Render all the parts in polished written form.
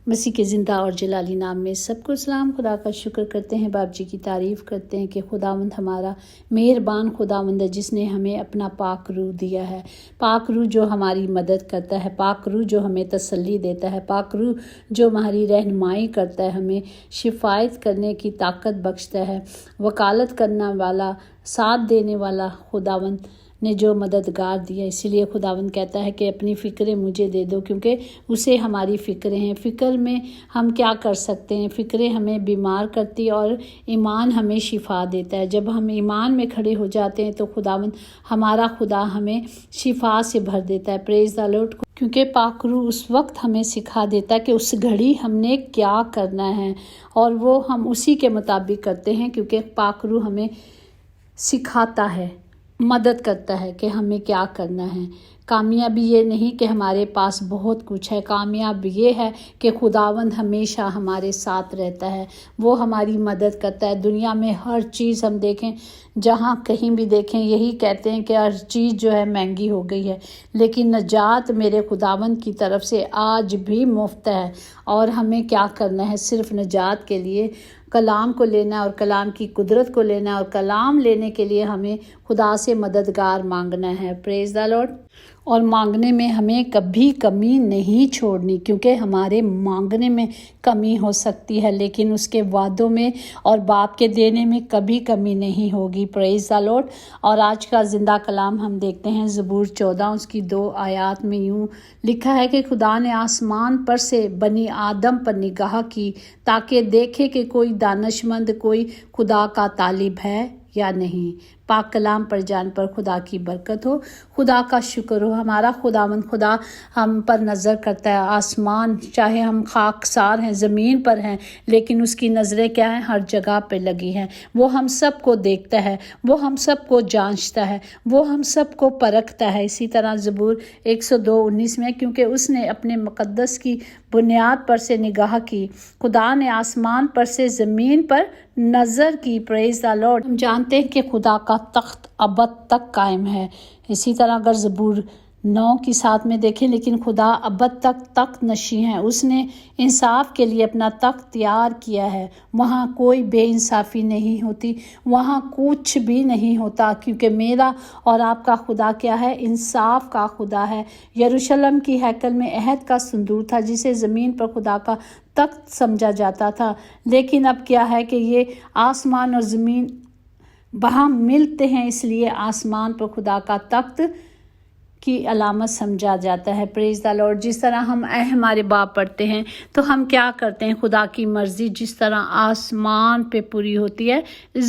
مسیح کے زندہ اور جلالی نام میں سب کو سلام۔ خدا کا شکر کرتے ہیں، باپ جی کی تعریف کرتے ہیں کہ خداوند ہمارا مہربان خداوند ہے، جس نے ہمیں اپنا پاک روح دیا ہے۔ پاک روح جو ہماری مدد کرتا ہے، پاک روح جو ہمیں تسلی دیتا ہے، پاک روح جو ہماری رہنمائی کرتا ہے، ہمیں شفایت کرنے کی طاقت بخشتا ہے۔ وکالت کرنے والا، ساتھ دینے والا خداوند نے جو مددگار دیا، اسی لیے خداوند کہتا ہے کہ اپنی فکریں مجھے دے دو، کیونکہ اسے ہماری فکریں ہیں۔ فکر میں ہم کیا کر سکتے ہیں؟ فکریں ہمیں بیمار کرتی اور ایمان ہمیں شفا دیتا ہے۔ جب ہم ایمان میں کھڑے ہو جاتے ہیں تو خداوند ہمارا خدا ہمیں شفا سے بھر دیتا ہے۔ پریز دی لارڈ۔ کیونکہ پاک روح اس وقت ہمیں سکھا دیتا ہے کہ اس گھڑی ہم نے کیا کرنا ہے، اور وہ ہم اسی کے مطابق کرتے ہیں، کیونکہ پاک روح ہمیں سکھاتا ہے، مدد کرتا ہے کہ ہمیں کیا کرنا ہے۔ کامیابی یہ نہیں کہ ہمارے پاس بہت کچھ ہے، کامیاب یہ ہے کہ خداوند ہمیشہ ہمارے ساتھ رہتا ہے، وہ ہماری مدد کرتا ہے۔ دنیا میں ہر چیز ہم دیکھیں، جہاں کہیں بھی دیکھیں، یہی کہتے ہیں کہ ہر چیز جو ہے مہنگی ہو گئی ہے، لیکن نجات میرے خداوند کی طرف سے آج بھی مفت ہے۔ اور ہمیں کیا کرنا ہے؟ صرف نجات کے لیے کلام کو لینا اور کلام کی قدرت کو لینا، اور کلام لینے کے لیے ہمیں خدا سے مددگار مانگنا ہے۔ پریز دی لارڈ۔ اور مانگنے میں ہمیں کبھی کمی نہیں چھوڑنی، کیونکہ ہمارے مانگنے میں کمی ہو سکتی ہے، لیکن اس کے وعدوں میں اور باپ کے دینے میں کبھی کمی نہیں ہوگی۔ پریز دی لارڈ۔ اور آج کا زندہ کلام ہم دیکھتے ہیں زبور 14 اس کی 2 آیات میں یوں لکھا ہے کہ خدا نے آسمان پر سے بنی آدم پر نگاہ کی تاکہ دیکھے کہ کوئی دانشمند، کوئی خدا کا طالب ہے یا نہیں۔ پاک کلام پر جان پر خدا کی برکت ہو، خدا کا شکر ہو۔ ہمارا خداوند خدا ہم پر نظر کرتا ہے۔ آسمان، چاہے ہم خاکسار ہیں، زمین پر ہیں، لیکن اس کی نظریں کیا ہیں؟ ہر جگہ پہ لگی ہیں۔ وہ ہم سب کو دیکھتا ہے، وہ ہم سب کو جانچتا ہے، وہ ہم سب کو پرکھتا ہے۔ اسی طرح زبور 102:19 میں، کیونکہ اس نے اپنے مقدس کی بنیاد پر سے نگاہ کی، خدا نے آسمان پر سے زمین پر نظر کی۔ پریز دی لارڈ۔ ہم جانتے ہیں کہ خدا کا تخت ابد تک قائم ہے۔ اسی طرح اگر زبور 9 کی 7 میں دیکھیں، لیکن خدا ابد تک تخت نشین ہے، اس نے انصاف کے لیے اپنا تخت تیار کیا ہے۔ وہاں کوئی بے انصافی نہیں ہوتی، وہاں کچھ بھی نہیں ہوتا، کیونکہ میرا اور آپ کا خدا کیا ہے؟ انصاف کا خدا ہے۔ یروشلم کی ہیکل میں عہد کا صندوق تھا، جسے زمین پر خدا کا تخت سمجھا جاتا تھا، لیکن اب کیا ہے کہ یہ آسمان اور زمین وہاں ملتے ہیں، اس لیے آسمان پر خدا کا تخت کی علامت سمجھا جاتا ہے۔ پریز دی لارڈ۔ جس طرح ہم اے ہمارے باپ پڑھتے ہیں تو ہم کیا کرتے ہیں؟ خدا کی مرضی جس طرح آسمان پہ پوری ہوتی ہے،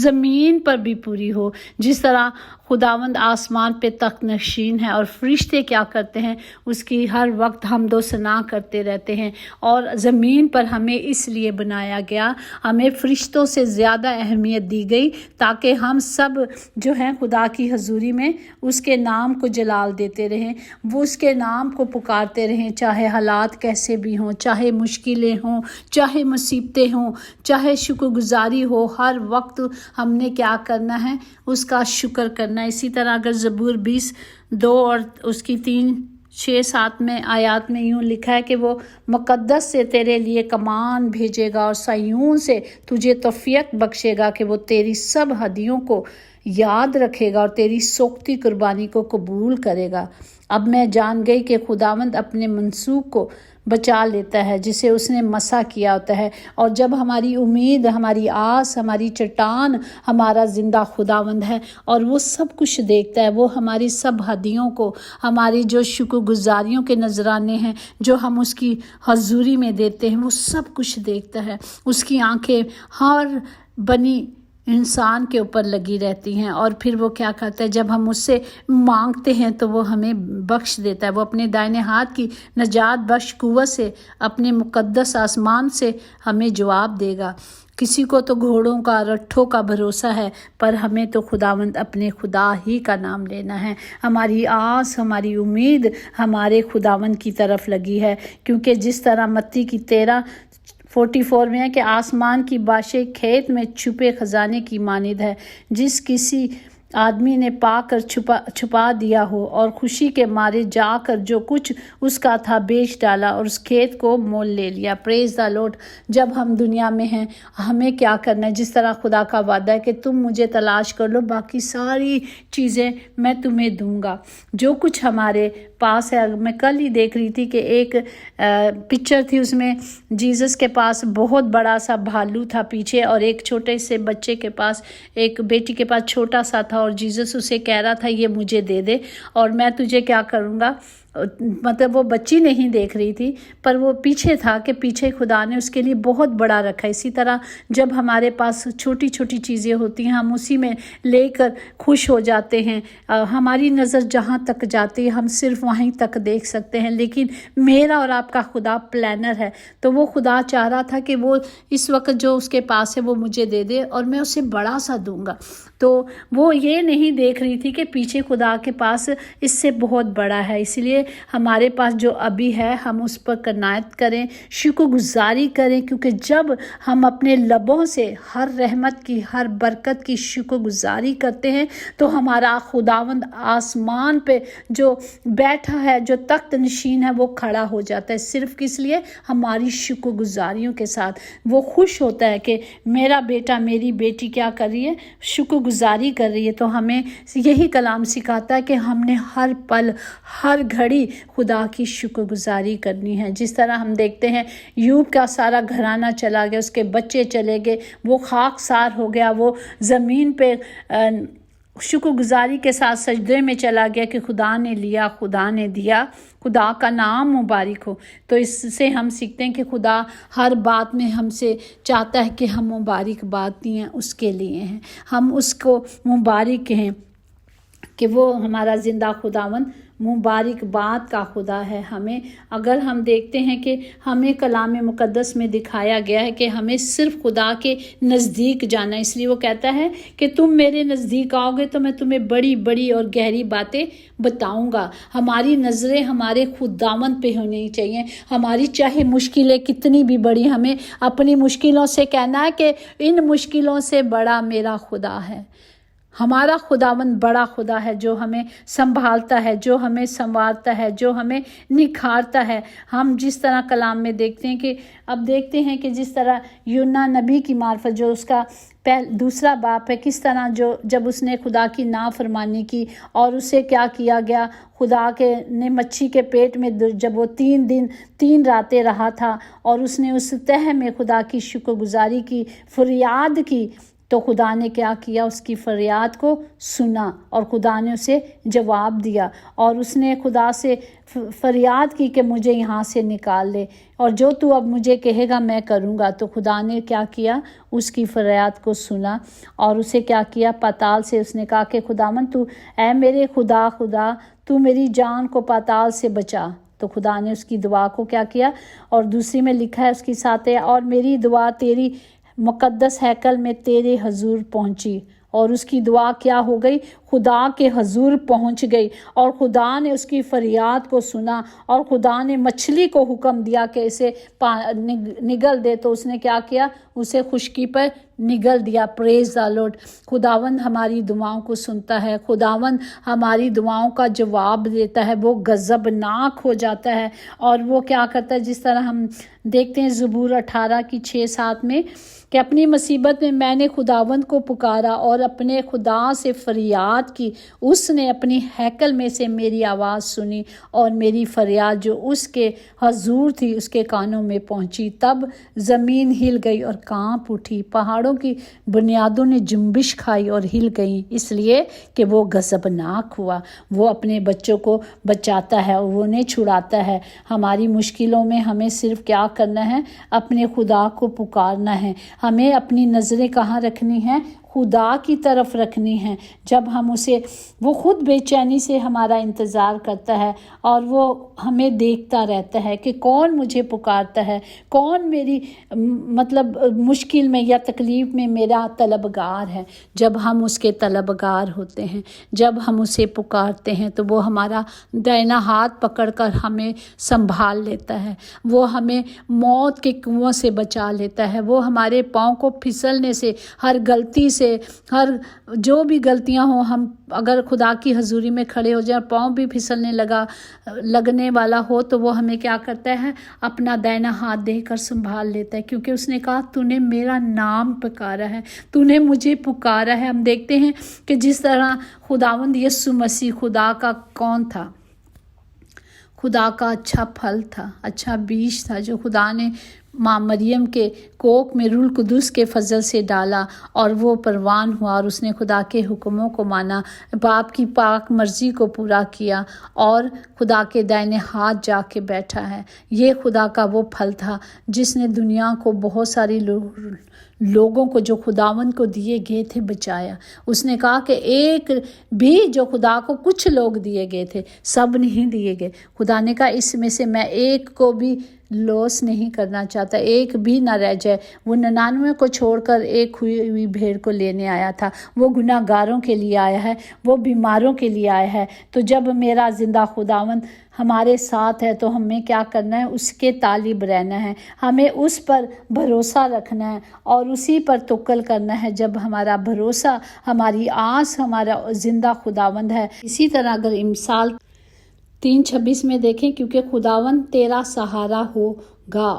زمین پر بھی پوری ہو۔ جس طرح خداوند آسمان پہ تخت نشین ہے اور فرشتے کیا کرتے ہیں؟ اس کی ہر وقت حمد و ثنا کرتے رہتے ہیں۔ اور زمین پر ہمیں اس لیے بنایا گیا، ہمیں فرشتوں سے زیادہ اہمیت دی گئی، تاکہ ہم سب جو ہیں خدا کی حضوری میں اس کے نام کو جلال دیتے رہیں، وہ اس کے نام کو پکارتے رہیں، چاہے حالات کیسے بھی ہوں، چاہے مشکلیں ہوں، چاہے مصیبتیں ہوں، چاہے شکر گزاری ہو، ہر وقت ہم نے کیا کرنا ہے؟ اس کا شکر کرنا ہے۔ اسی طرح اگر زبور 20:2 اور اس کی 3:6-7 میں آیات میں یوں لکھا ہے کہ وہ مقدس سے تیرے لیے کمان بھیجے گا، اور صیون سے تجھے توفیق بخشے گا کہ وہ تیری سب ہدیوں کو یاد رکھے گا اور تیری سوکھتی قربانی کو قبول کرے گا۔ اب میں جان گئی کہ خداوند اپنے منسوخ کو بچا لیتا ہے، جسے اس نے مسح کیا ہوتا ہے۔ اور جب ہماری امید، ہماری آس، ہماری چٹان ہمارا زندہ خداوند ہے، اور وہ سب کچھ دیکھتا ہے، وہ ہماری سب ہدیوں کو، ہماری جو شکر گزاریوں کے نذرانے ہیں جو ہم اس کی حضوری میں دیتے ہیں، وہ سب کچھ دیکھتا ہے۔ اس کی آنکھیں ہر بنی انسان کے اوپر لگی رہتی ہیں، اور پھر وہ کیا کرتا ہے؟ جب ہم اس سے مانگتے ہیں تو وہ ہمیں بخش دیتا ہے۔ وہ اپنے دائنے ہاتھ کی نجات بخش قوت سے، اپنے مقدس آسمان سے ہمیں جواب دے گا۔ کسی کو تو گھوڑوں کا، رٹھوں کا بھروسہ ہے، پر ہمیں تو خداوند اپنے خدا ہی کا نام لینا ہے۔ ہماری آس، ہماری امید ہمارے خداوند کی طرف لگی ہے، کیونکہ جس طرح متی کی 13:44 میں ہے کہ آسمان کی باشیں کھیت میں چھپے خزانے کی مانند ہے، جس کسی आदमी ने पाकर छुपा दिया हो और खुशी के मारे जाकर जो कुछ उसका था बेच डाला और उस खेत को मोल ले लिया। Praise the Lord. जब हम दुनिया में हैं हमें क्या करना है, जिस तरह खुदा का वादा है कि तुम मुझे तलाश कर लो, बाकी सारी चीज़ें मैं तुम्हें दूंगा। जो कुछ हमारे पास है, मैं कल ही देख रही थी कि एक पिक्चर थी, उसमें जीसस के पास बहुत बड़ा सा भालू था पीछे और एक छोटे से बच्चे के पास, एक बेटी के पास छोटा सा था और जीसस उसे कह रहा था ये मुझे दे दे और मैं तुझे क्या करूँगा। मतलब वो बच्ची नहीं देख रही थी पर वो पीछे था कि पीछे खुदा ने उसके लिए बहुत बड़ा रखा। इसी तरह जब हमारे पास छोटी छोटी चीज़ें होती हैं हम उसी में लेकर खुश हो जाते हैं। हमारी नज़र जहाँ तक जाती है हम सिर्फ वहीं तक देख सकते हैं, लेकिन मेरा और आपका खुदा प्लानर है। तो वो खुदा चाह रहा था कि वो इस वक्त जो उसके पास है वो मुझे दे दे और मैं उसे बड़ा सा दूंगा। तो वो ये नहीं देख रही थी कि पीछे खुदा के पास इससे बहुत बड़ा है। इसलिए हमारे पास जो अभी है हम उस पर कनायत करें, शुक्रगुजारी करें, क्योंकि जब हम अपने लबों से हर रहमत की, हर बरकत की शुक्रगुजारी करते हैं तो हमारा खुदावंद आसमान पे जो बैठा है, जो तख्त नशीन है, वो खड़ा हो जाता है। सिर्फ किस लिए? हमारी शुक्रगुजारियों के साथ वो खुश होता है कि मेरा बेटा, मेरी बेटी क्या कर रही है, शुक्रगुजारी कर रही है। तो हमें यही कलाम सिखाता है कि हमने हर पल, हर घड़ी खुदा की शुक्रगुजारी करनी है। जिस तरह हम देखते हैं यूब का सारा घराना चला गया, उसके बच्चे चले गए, वो खाकसार हो गया, वो ज़मीन पे शुक्रगुजारी के साथ सजदे में चला गया कि खुदा ने लिया, खुदा ने दिया, खुदा का नाम मुबारक हो। तो इससे हम सीखते हैं कि खुदा हर बात में हमसे चाहता है कि हम मुबारकबाद दिए उसके लिए हैं, हम उसको मुबारक कहें कि वो हमारा ज़िंदा खुदावंद मुबारकबाद का खुदा है। हमें अगर हम देखते हैं कि हमें कलाम मुक़द्दस में दिखाया गया है कि हमें सिर्फ खुदा के नज़दीक जाना, इसलिए वो कहता है कि तुम मेरे नज़दीक आओगे तो मैं तुम्हें बड़ी बड़ी और गहरी बातें बताऊंगा। हमारी नज़रें हमारे खुदावंद पे होनी चाहिए। हमारी चाहे मुश्किलें कितनी भी बड़ी, हमें अपनी मुश्किलों से कहना है कि इन मुश्किलों से बड़ा मेरा खुदा है। हमारा खुदावंद बड़ा खुदा है जो हमें संभालता है, जो हमें संवारता है, जो हमें निखारता है। हम जिस तरह कलाम में देखते हैं कि अब देखते हैं कि जिस तरह यूना नबी की मार्फत, जो उसका दूसरा बाप है, किस तरह जो जब उसने खुदा की नाफरमानी की और उसे क्या किया गया, खुदा के ने मच्छी के पेट में जब वो 3 दिन 3 रातें रहा था और उसने उस तह में खुदा की शुक्रगुजारी की, फरियाद की, तो खुदा ने क्या किया, उसकी फरियाद को सुना और खुदा ने उसे जवाब दिया और उसने खुदा से फरियाद की कि मुझे यहाँ से निकाल ले और जो तू अब मुझे कहेगा मैं करूँगा। तो खुदा ने क्या किया, उसकी फरियाद को सुना और उसे क्या किया, पाताल से उसने कहा कि खुदावंद तू, ऐ मेरे खुदा खुदा, तू मेरी जान को पाताल से बचा। तो खुदा ने उसकी दुआ को क्या किया, और दूसरी में लिखा है उसकी साथ है, और मेरी दुआ तेरी मुक़द्दस हैकल में तेरे हजूर पहुंची। और उसकी दुआ क्या हो गई, खुदा के हजूर पहुंच गई और खुदा ने उसकी फरियाद को सुना और खुदा ने मछली को हुक्म दिया कि इसे निगल दे। तो उसने क्या किया, उसे खुशकी पर निगल दिया। Praise the Lord. खुदावंद हमारी दुआओं को सुनता है, खुदावंद हमारी दुआओं का जवाब देता है, वो गज़बनाक हो जाता है और वो क्या करता है, जिस तरह हम देखते हैं ज़बूर 18 की 6-7 में कि अपनी मुसीबत में मैंने खुदावंद को पुकारा और अपने खुदा से फरियाद की, उसने अपनी हैकल में से मेरी आवाज़ सुनी और मेरी फरियाद जो उसके हजूर थी उसके कानों में पहुंची। तब ज़मीन हिल गई और कांप उठी, पहाड़ों की बुनियादों ने जुम्बिश खाई और हिल गई, इसलिए कि वो गज़बनाक हुआ। वो अपने बच्चों को बचाता है और वो उन्हें छुड़ाता है। हमारी मुश्किलों में हमें सिर्फ क्या करना है, अपने खुदा को पुकारना है। हमें अपनी नज़रें कहाँ रखनी है, खुदा की तरफ रखनी है। जब हम उसे, वो खुद बेचैनी से हमारा इंतज़ार करता है और वो हमें देखता रहता है कि कौन मुझे पुकारता है, कौन मेरी मतलब मुश्किल में या तकलीफ़ में मेरा तलबगार है। जब हम उसके तलबगार होते हैं, जब हम उसे पुकारते हैं, तो वो हमारा दाहिना हाथ पकड़कर हमें संभाल लेता है, वो हमें मौत के कुओं से बचा लेता है, वो हमारे पाँव को फिसलने से, हर गलती से, हर जो भी गलतियां हो, हम अगर खुदा की हजूरी में खड़े हो जाए, पाँव भी फिसलने लगने वाला हो, तो वो हमें क्या करता है, अपना दाहिना हाथ देकर संभाल लेता है, क्योंकि उसने कहा तूने मेरा नाम पुकारा है, तूने मुझे पुकारा है। हम देखते हैं कि जिस तरह खुदावंद यीशु मसीह खुदा का कौन था, खुदा का अच्छा फल था, अच्छा बीज था, जो खुदा ने माँ मरियम के कोख में रूह कुदुस के फजल से डाला और वो परवान हुआ और उसने खुदा के हुक्मों को माना, बाप की पाक मर्जी को पूरा किया और खुदा के दाहिने हाथ जाके बैठा है। ये खुदा का वो फल था जिसने दुनिया को बहुत सारी लोगों को जो खुदावंद को दिए गए थे बचाया। उसने कहा कि एक भी जो खुदा को कुछ लोग दिए गए थे, सब नहीं दिए गए। खुदा ने कहा इसमें से मैं एक को भी लॉस नहीं करना चाहता, एक भी ना रह जाए। वो 99 को छोड़कर एक हुई हुई भेड़ को लेने आया था। वो गुनाहगारों के लिए आया है, वो बीमारों के लिए आया है। तो जब मेरा जिंदा खुदावंद हमारे साथ है तो हमें क्या करना है, उसके तालिब रहना है, हमें उस पर भरोसा रखना है और उसी पर तवक्कुल करना है। जब हमारा भरोसा, हमारी आस हमारा जिंदा खुदावंद है। इसी तरह अगर इमसाल 3:26 में देखें, क्योंकि खुदावंद तेरा सहारा होगा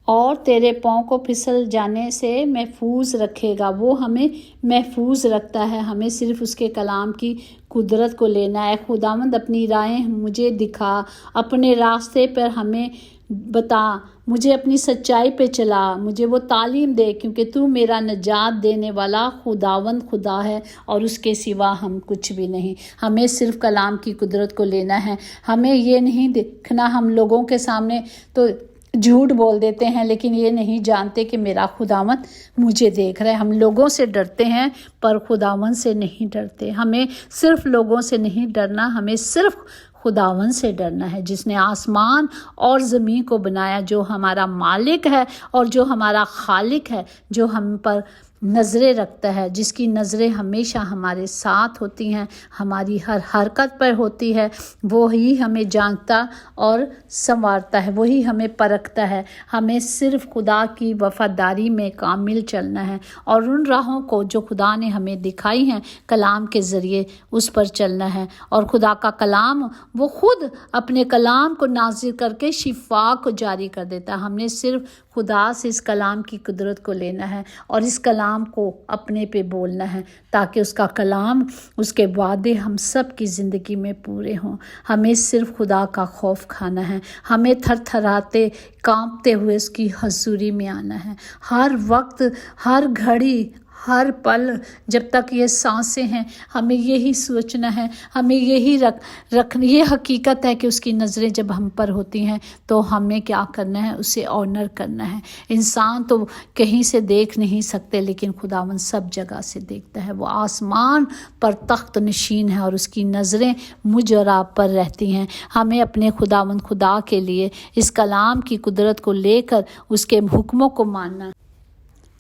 और तेरे पाँव को फिसल जाने से महफूज रखेगा। वो हमें महफूज रखता है, हमें सिर्फ उसके कलाम की कुदरत को लेना है। खुदावंद अपनी राहें मुझे दिखा, अपने रास्ते पर हमें बता, मुझे अपनी सच्चाई पे चला, मुझे वो तालीम दे, क्योंकि तू मेरा निजात देने वाला खुदावंद खुदा है और उसके सिवा हम कुछ भी नहीं। हमें सिर्फ कलाम की कुदरत को लेना है। हमें ये नहीं देखना, हम लोगों के सामने तो झूठ बोल देते हैं लेकिन ये नहीं जानते कि मेरा खुदावंद मुझे देख रहा है। हम लोगों से डरते हैं पर खुदावंद से नहीं डरते। हमें सिर्फ लोगों से नहीं डरना, हमें सिर्फ खुदावंद से डरना है, जिसने आसमान और ज़मीन को बनाया, जो हमारा मालिक है और जो हमारा खालिक है, जो हम पर नज़रें रखता है, जिसकी नज़रें हमेशा हमारे साथ होती हैं, हमारी हर हरकत पर होती है। वो ही हमें जानता और संवारता है, वही हमें परखता है। हमें सिर्फ खुदा की वफादारी में कामिल चलना है और उन राहों को जो खुदा ने हमें दिखाई हैं कलाम के ज़रिए उस पर चलना है। और खुदा का कलाम वो खुद अपने कलाम को नाज़िल करके शिफा को जारी कर देता है। हमने सिर्फ खुदा से इस कलाम की कुदरत को लेना है और इस कलाम को अपने पे बोलना है, ताकि उसका कलाम, उसके वादे हम सब की ज़िंदगी में पूरे हों। हमें सिर्फ खुदा का खौफ खाना है, हमें थरथराते कांपते हुए उसकी हजूरी में आना है। हर वक्त, हर घड़ी, हर पल, जब तक ये सांसें हैं, हमें यही सोचना है, हमें यही रखना। ये हकीकत है कि उसकी नज़रें जब हम पर होती हैं तो हमें क्या करना है, उसे ऑनर करना है। इंसान तो कहीं से देख नहीं सकते लेकिन खुदावंद सब जगह से देखता है। वो आसमान पर तख्त नशीन है और उसकी नज़रें मुझ और आप पर रहती हैं। हमें अपने खुदावंद खुदा के लिए इस कलाम की कुदरत को लेकर उसके हुक्मों को मानना।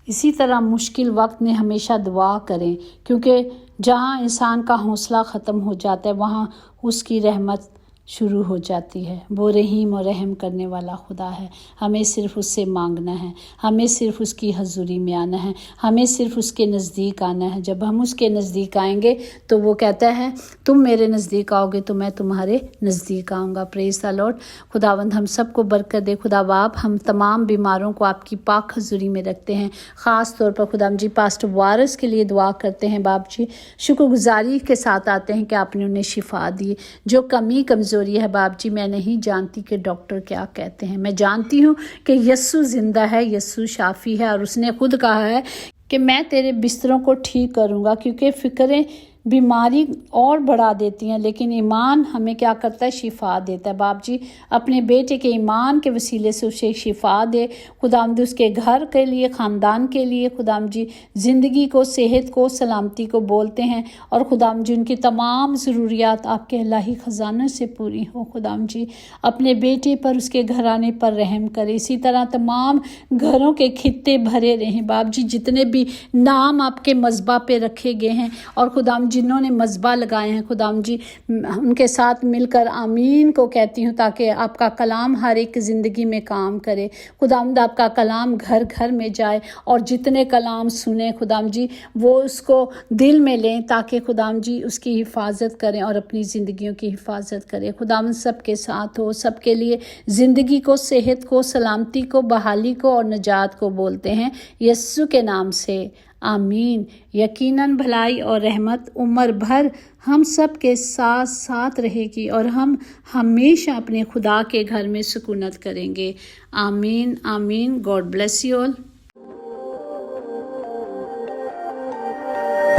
इसी तरह मुश्किल वक्त में हमेशा दुआ करें, क्योंकि जहाँ इंसान का हौसला ख़त्म हो जाता है वहाँ उसकी रहमत शुरू हो जाती है। वो रहीम और रहम करने वाला खुदा है। हमें सिर्फ उससे मांगना है, हमें सिर्फ उसकी हजूरी में आना है, हमें सिर्फ उसके नज़दीक आना है। जब हम उसके नज़दीक आएंगे तो वो कहता है तुम मेरे नज़दीक आओगे तो मैं तुम्हारे नज़दीक आऊँगा। Praise the Lord. खुदावंद हम सबको बरकत दे। खुदा बाप, हम तमाम बीमारों को आपकी पाक हजूरी में रखते हैं। ख़ास तौर पर खुदा जी पास्टर वारिस के लिए दुआ करते हैं। बाप जी शुक्रगुजारी के साथ आते हैं कि आपने उन्हें शिफा दी। जो कमी कमज़ोरी है बाप जी, मैं नहीं जानती कि डॉक्टर क्या कहते हैं, मैं जानती हूँ कि यस्सु जिंदा है, यस्सु शाफी है और उसने खुद कहा है कि मैं तेरे बिस्तरों को ठीक करूँगा, क्योंकि फ़िक्रें बीमारी और बढ़ा देती हैं लेकिन ईमान हमें क्या करता है, शिफा देता है। बाप जी अपने बेटे के ईमान के वसीले से उसे शिफा दे। खुदावंद उसके घर के लिए, ख़ानदान के लिए खुदावंद जी ज़िंदगी को, सेहत को, सलामती को बोलते हैं और खुदावंद जी उनकी तमाम ज़रूरियात आपके इलाही ख़जाने से पूरी हो। खुदावंद जी अपने बेटे पर, उसके घराने पर रहम करे। इसी तरह तमाम घरों के खित्ते भरे रहें बाप जी, जितने भी नाम आपके मज़बा पे रखे गए हैं और खुदावंद जी جنہوں نے مذبح لگائے ہیں خداوند جی، ان کے ساتھ مل کر آمین کو کہتی ہوں، تاکہ آپ کا کلام ہر ایک زندگی میں کام کرے خداوند، آپ کا کلام گھر گھر میں جائے، اور جتنے کلام سنیں خداوند جی وہ اس کو دل میں لیں، تاکہ خداوند جی اس کی حفاظت کریں اور اپنی زندگیوں کی حفاظت کریں خداوند، سب کے ساتھ ہو، سب کے لیے زندگی کو، صحت کو، سلامتی کو، بحالی کو اور نجات کو بولتے ہیں یسوع کے نام سے، آمین۔ یقیناً بھلائی اور رحمت عمر بھر ہم سب کے ساتھ ساتھ رہے گی، اور ہم ہمیشہ اپنے خدا کے گھر میں سکونت کریں گے، آمین آمین۔ God bless you all.